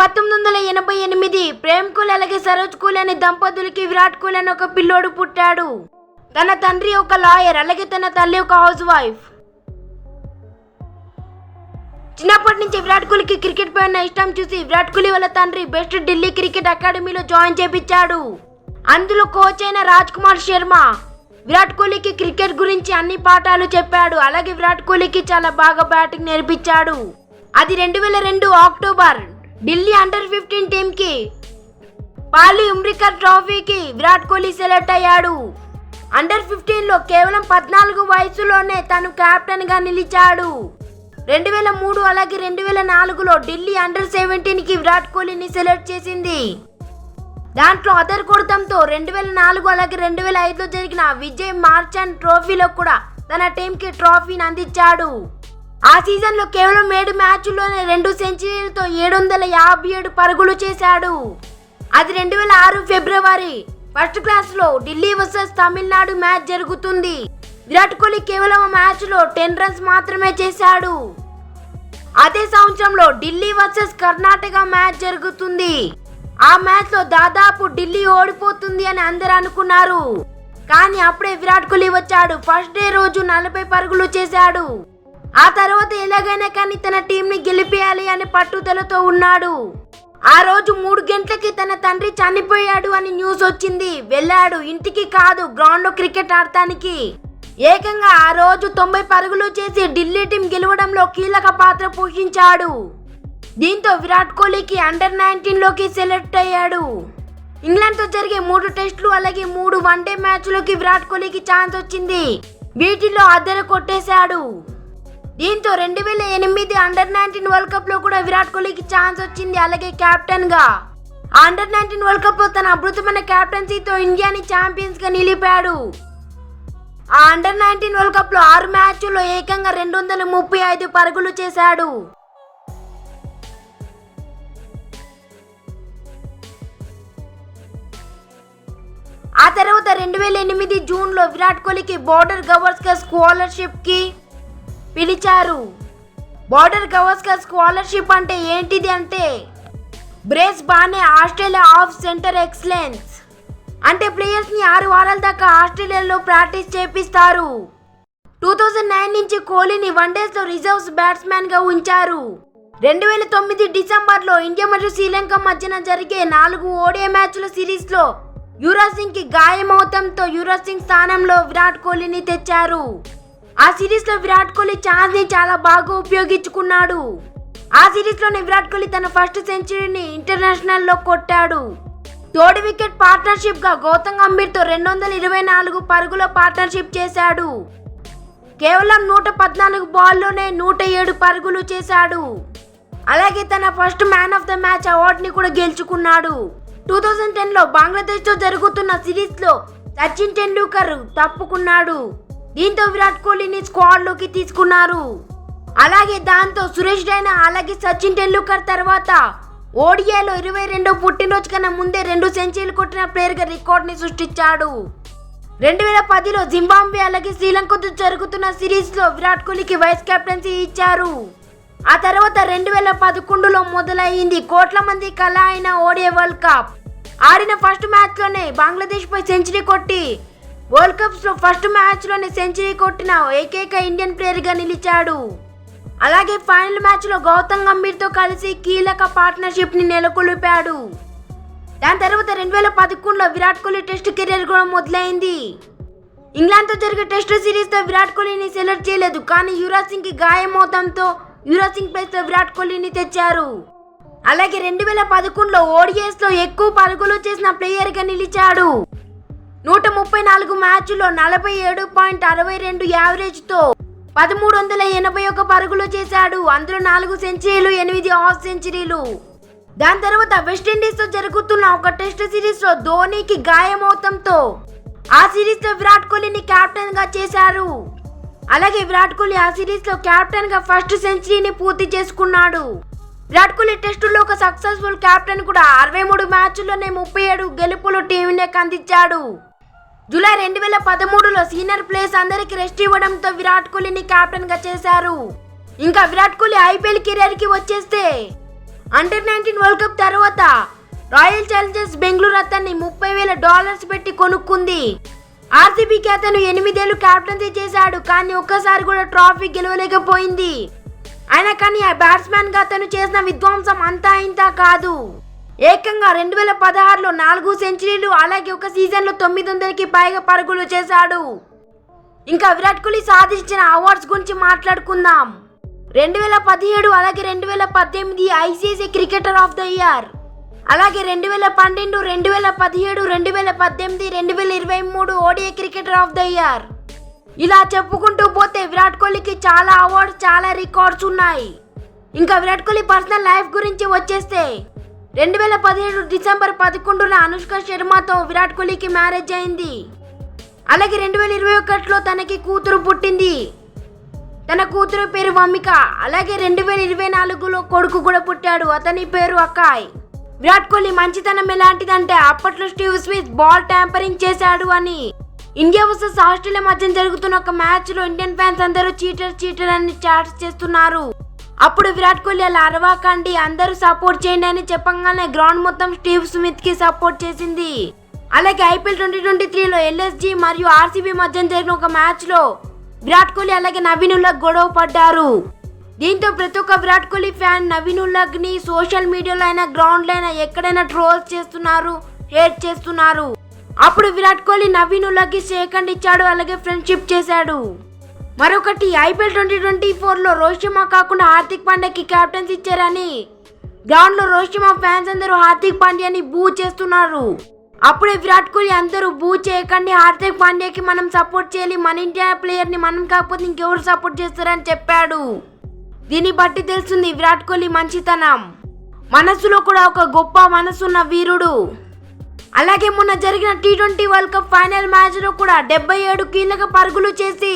1988 Prem cool అలాగే Saroj cool అనే దంపతులకి విరాట్ కోహ్లీ అనే ఒక పిల్లోడు పుట్టాడు. తన తండ్రి ఒక లాయర్, అలాగే తన తల్లి ఒక హౌస్ వైఫ్. చిన్నప్పటి నుంచి విరాట్ కోహ్లీకి క్రికెట్ పై ఉన్న ఇష్టం చూసి విరాట్ కోహ్లీ వాళ్ళ తండ్రి బెస్ట్ ఢిల్లీ క్రికెట్ అకాడమీలో జాయిన్ చేపించాడు. అందులో కోచ్ అయిన రాజ్ కుమార్ శర్మ విరాట్ కోహ్లీకి క్రికెట్ గురించి అన్ని పాఠాలు చెప్పాడు. అలాగే విరాట్ కోహ్లీకి చాలా బాగా బ్యాటింగ్ నేర్పించాడు. అది 2002 అక్టోబర్ ఢిల్లీ అండర్-15 టీంకి పాలీ ఉమ్రికర్ ట్రోఫీకి విరాట్ కోహ్లీ సెలెక్ట్ అయ్యాడు. అండర్-15లో కేవలం 14 వయసులోనే తను కెప్టెన్ గా నిలిచాడు. 2003 అలాగే 2004లో ఢిల్లీ అండర్-17కి విరాట్ కోహ్లీని సెలెక్ట్ చేసింది. దాంట్లో అదర్ కొడతంతో 2004 అలాగే 2005లో జరిగిన విజయ్ మార్చండ్ ట్రోఫీలో కూడా తన టీంకి ట్రోఫీని అందించాడు. ఆ సీజన్లో కేవలం 7 మ్యాచ్ల్లోనే 2 సెంచరీలతో 757 పరుగులు చేశాడు. అది 2006 ఫిబ్రవరి ఫస్ట్ క్లాస్లో ఢిల్లీ వర్సెస్ తమిళనాడు మ్యాచ్ జరుగుతుంది. విరాట్ కోహ్లీ కేవలం ఆ మ్యాచ్లో 10 రన్స్ మాత్రమే చేశాడు. అదే సంవత్సరంలో ఢిల్లీ వర్సెస్ కర్ణాటక మ్యాచ్ జరుగుతుంది. ఆ మ్యాచ్లో దాదాపు ఢిల్లీ ఓడిపోతుంది అని అందరూ అనుకున్నారు. కానీ అప్పుడే విరాట్ కోహ్లీ వచ్చాడు. ఫస్ట్ డే రోజు 40 పరుగులు చేశాడు. ఆ తర్వాత ఎలాగైనా కానీ తన టీంని గెలిపేయాలి అనే పట్టుదలతో ఉన్నాడు. ఆ రోజు 3 గంటలకి తన తండ్రి చనిపోయాడు అని న్యూస్ వచ్చింది. వెళ్ళాడు, ఇంటికి కాదు గ్రౌండ్ లో క్రికెట్ ఆడటానికి. ఏకంగా ఆ రోజు 90 పరుగులు చేసి ఢిల్లీ టీం గెలవడంలో కీలక పాత్ర పోషించాడు. దీంతో విరాట్ కోహ్లీకి అండర్-19లోకి సెలెక్ట్ అయ్యాడు. ఇంగ్లాండ్తో జరిగే 3 టెస్టులు అలాగే 3 వన్డే మ్యాచ్లకి విరాట్ కోహ్లీకి ఛాన్స్ వచ్చింది. వీటిలో అద్దరు కొట్టేశాడు. దీంతో 2008 అండర్-19 వరల్డ్ కప్ లో కూడా విరాట్ కోహ్లీకి ఛాన్స్ వచ్చింది, అలాగే కెప్టెన్ గా. ఆ అండర్-19 వరల్డ్ కప్ లో తన అద్భుతమైన కెప్టెన్సీతో ఇండియాని ఛాంపియన్స్ గా నిలిపాడు. ఆ అండర్-19 వరల్డ్ కప్ లో 6 మ్యాచ్ల్లో ఏకంగా 235 పరుగులు చేశాడు. ఆ తర్వాత 2008 జూన్ లో విరాట్ కోహ్లీకి బోర్డర్ గవాస్కర్ స్కాలర్షిప్ కి పిలిచారు. బోర్డర్ గవాస్కర్ స్కాలర్షిప్ అంటే ఏంటిది అంటే బ్రేస్ బానే ఆస్ట్రేలియా ఆఫ్ సెంటర్ ఎక్సలెన్స్ అంటే ప్లేయర్స్ ని 6 వారాల దాకా ఆస్ట్రేలియాలో ప్రాక్టీస్ చేపిస్తారు. 2009 నుంచి కోహ్లీని వన్డేస్ లో రిజర్వ్స్ బ్యాట్స్మెన్ గా ఉంచారు. 2009 డిసెంబర్లో ఇండియా మరియు శ్రీలంక మధ్యన జరిగే 4 ఓడిఐ మ్యాచ్ల సిరీస్ లో యువరాజ్ సింగ్ కి గాయమవడంతో యువరాజ్ సింగ్ స్థానంలో విరాట్ కోహ్లీని తెచ్చారు. ఆ సిరీస్ లో విరాట్ కోహ్లీ ఛాన్స్ ని చాలా బాగా ఉపయోగించుకున్నాడు. ఆ సిరీస్ లోనే విరాట్ కోహ్లీ తన ఫస్ట్ సెంచరీని ఇంటర్నేషనల్ లో కొట్టాడు. తోడి వికెట్ పార్ట్నర్షిప్ గా గౌతమ్ గంభీర్ తో 224 పరుగుల పార్ట్నర్షిప్ చేశాడు. కేవలం 114 బాల్లోనే 107 పరుగులు చేశాడు. అలాగే తన first man of the match అవార్డుని కూడా గెలుచుకున్నాడు. 2010లో బంగ్లాదేశ్ తో జరుగుతున్న సిరీస్ లో సచిన్ టెండూల్కర్ తప్పుకున్నాడు. దీంతో విరాట్ కోహ్లీని స్క్వాడ్ లోకి తీసుకున్నారు. అలాగే దాంతో సురేష్ రైనా అలాగే సచిన్ టెండూల్కర్ తర్వాత ఓడిఐలో 22వ పుట్టినరోజు కన్నా ముందే 2 సెంచరీలు కొట్టిన ప్లేయర్ గా రికార్డ్ ని సృష్టించాడు. 2010లో జింబాబ్వే అలాగే శ్రీలంకతో జరుగుతున్న సిరీస్ లో విరాట్ కోహ్లీకి వైస్ కెప్టెన్సీ ఇచ్చారు. ఆ తర్వాత 2011లో మొదలైంది కోట్ల మంది కళ అయిన ఓడిఐ వరల్డ్ కప్. ఆడిన ఫస్ట్ మ్యాచ్ లోనే బంగ్లాదేశ్ పై సెంచరీ కొట్టి వరల్డ్ కప్స్ లో ఫస్ట్ మ్యాచ్ లోనే సెంచరీ కొట్టిన ఏకైక ఇండియన్ ప్లేయర్ గా నిలిచాడు. అలాగే ఫైనల్ మ్యాచ్ లో గౌతమ్ గంభీర్ తో కలిసి కీలక పార్ట్నర్షిప్ ని నెలకొల్పాడు. దాని తర్వాత 2011లో విరాట్ కోహ్లీ టెస్ట్ కెరీర్ కూడా మొదలైంది. ఇంగ్లాండ్ తో జరిగే టెస్ట్ సిరీస్ తో విరాట్ కోహ్లీని సెలెక్ట్ చేయలేదు. కానీ యువరాజ్ సింగ్ కి గాయం అవడంతో యువరాజ్ సింగ్ ప్లేస్ లో విరాట్ కోహ్లీని తెచ్చారు. అలాగే 2011లో ఓడిఐస్ లో ఎక్కువ పరుగులు చేసిన ప్లేయర్ గా నిలిచాడు. 134 మ్యాచ్ల్లో 47.62 యావరేజ్ తో 1381 పరుగులు చేశాడు. అందులో 4 సెంచరీలు 8 హాఫ్ సెంచరీలు. దాని తర్వాత వెస్టిండీస్ తో జరుగుతున్న ఒక టెస్ట్ సిరీస్ లో ధోనీకి గాయమవడంతో ఆ సిరీస్ లో విరాట్ కోహ్లీని కెప్టెన్ గా చేశారు. అలాగే విరాట్ కోహ్లీ ఆ సిరీస్ లో కెప్టెన్ గా ఫస్ట్ సెంచరీని పూర్తి చేసుకున్నాడు. విరాట్ కోహ్లీ టెస్టులో ఒక సక్సెస్ఫుల్ కెప్టెన్ కూడా 63 మ్యాచ్ల్లోనే 37 గెలుపులు టీంని అందించాడు. జూలై 2013లో సీనియర్ ప్లేయర్స్ అందరికి రెస్ట్ ఇవ్వడంతో విరాట్ కోహ్లీని కెప్టెన్ గా చేశారు. ఇంకా విరాట్ కోహ్లీ ఐపీఎల్ కెరీర్ కి వచ్చేస్తే అండర్-19 వరల్డ్ కప్ తర్వాత రాయల్ ఛాలెంజర్స్ బెంగళూరు అతన్ని $30,000 పెట్టి కొనుక్కుంది. ఆర్సీబీకి అతను 8 ఏళ్లు కెప్టెన్సీ చేశాడు, కానీ ఒక్కసారి కూడా ట్రోఫీ గెలవలేకపోయింది. అయినా కానీ ఆ బ్యాట్స్మెన్ గా అతను చేసిన విధ్వంసం అంతా ఇంతా కాదు. ఏకంగా 2016లో 4 సెంచరీలు, అలాగే ఒక సీజన్ లో 900కి పైగా పరుగులు చేశాడు. ఇంకా విరాట్ కోహ్లీ సాధించిన అవార్డ్స్ గురించి మాట్లాడుకుందాం. 2017 అలాగే 2018 ICC cricketer of the year, అలాగే 2012, 2017, 2018, 2023 ODI cricketer of the year. ఇలా చెప్పుకుంటూ పోతే విరాట్ కోహ్లీకి చాలా అవార్డ్స్, చాలా రికార్డ్స్ ఉన్నాయి. ఇంకా విరాట్ కోహ్లీ పర్సనల్ లైఫ్ గురించి వచ్చేస్తే 2017 డిసెంబర్ 11న అనుష్క శర్మతో విరాట్ కోహ్లీకి మ్యారేజ్ అయింది. అలాగే 2021లో తనకి కూతురు పుట్టింది. తన కూతురు పేరు వమిక. అలాగే 2024లో కొడుకు కూడా పుట్టాడు, అతని పేరు అకాయ్. విరాట్ కోహ్లీ మంచితనం ఎలాంటిదంటే అప్పట్లో స్టీవ్ స్మిత్ బాల్ ట్యాంపరింగ్ చేశాడు అని. ఇండియా వర్సెస్ ఆస్ట్రేలియా మధ్య జరుగుతున్న ఒక మ్యాచ్ లో ఇండియన్ ఫ్యాన్స్ అందరూ చీటర్ అని చాట్స్ చేస్తున్నారు. అప్పుడు విరాట్ కోహ్లీ అలా అరవకండి, అందరూ సపోర్ట్ చేయండి అని చెప్పగానే గ్రౌండ్ మొత్తం స్టీవ్ స్మిత్ కి సపోర్ట్ చేసింది. అలాగే ఐపీఎల్ 2023లో ఎల్ఎస్జీ మరియు ఆర్సీబీ మధ్య జరిగిన ఒక మ్యాచ్ లో విరాట్ కోహ్లీ అలాగే నవీన్ ఉల్లాగ్ గొడవ పడ్డారు. దీంతో ప్రతి ఒక్క విరాట్ కోహ్లీ ఫ్యాన్ నవీన్ ఉల్లాగ్ ని సోషల్ మీడియాలో అయినా, గ్రౌండ్ లో అయినా, ఎక్కడైనా ట్రోల్స్ చేస్తున్నారు, హేట్ చేస్తున్నారు. అప్పుడు విరాట్ కోహ్లీ నవీన్ ఉల్లాగ్ కి షేక్ హ్యాండ్ ఇచ్చాడు, అలాగే ఫ్రెండ్షిప్ చేశాడు. మరొకటి ఐపీఎల్ 2024లో రోహిత్ శర్మ కాకుండా హార్దిక్ పాండ్యాకి కెప్టెన్సీ ఇచ్చారని గ్రౌండ్ లో రోహిత్ శర్మ ఫ్యాన్స్ అందరూ హార్దిక్ పాండ్యాని బూ చేస్తున్నారు. అప్పుడే విరాట్ కోహ్లీ అందరూ బూ చేయకండి, హార్దిక్ పాండ్యాకి మనం సపోర్ట్ చేయాలి, మన ఇండియా ప్లేయర్ ని మనం కాకపోతే ఇంకెవరు సపోర్ట్ చేస్తారని చెప్పాడు. దీన్ని బట్టి తెలుస్తుంది విరాట్ కోహ్లీ మంచితనం. మనసులో కూడా ఒక గొప్ప మనసున్న వీరుడు. అలాగే మొన్న జరిగిన T20 world cup final match లో కూడా 77 కీలక పరుగులు చేసి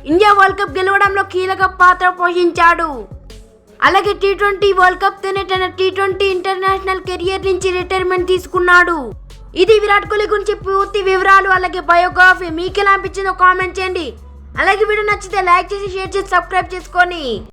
ఇండియా వరల్డ్ కప్ గెలవడంలో కీలక పాత్ర పోషించాడు. అలాగే T20 వరల్డ్ కప్ తోనే తన T20 ఇంటర్నేషనల్ కెరియర్ నుంచి రిటైర్మెంట్ తీసుకున్నాడు. ఇది విరాట్ కోహ్లీ గురించి పూర్తి వివరాలు, అలాగే బయోగ్రఫీ. మీకు ఎలా అనిపించిందో కామెంట్ చేయండి. అలాగే వీడియో నచ్చితే లైక్ చేసి, షేర్ చేసి, సబ్స్క్రైబ్ చేసుకోండి.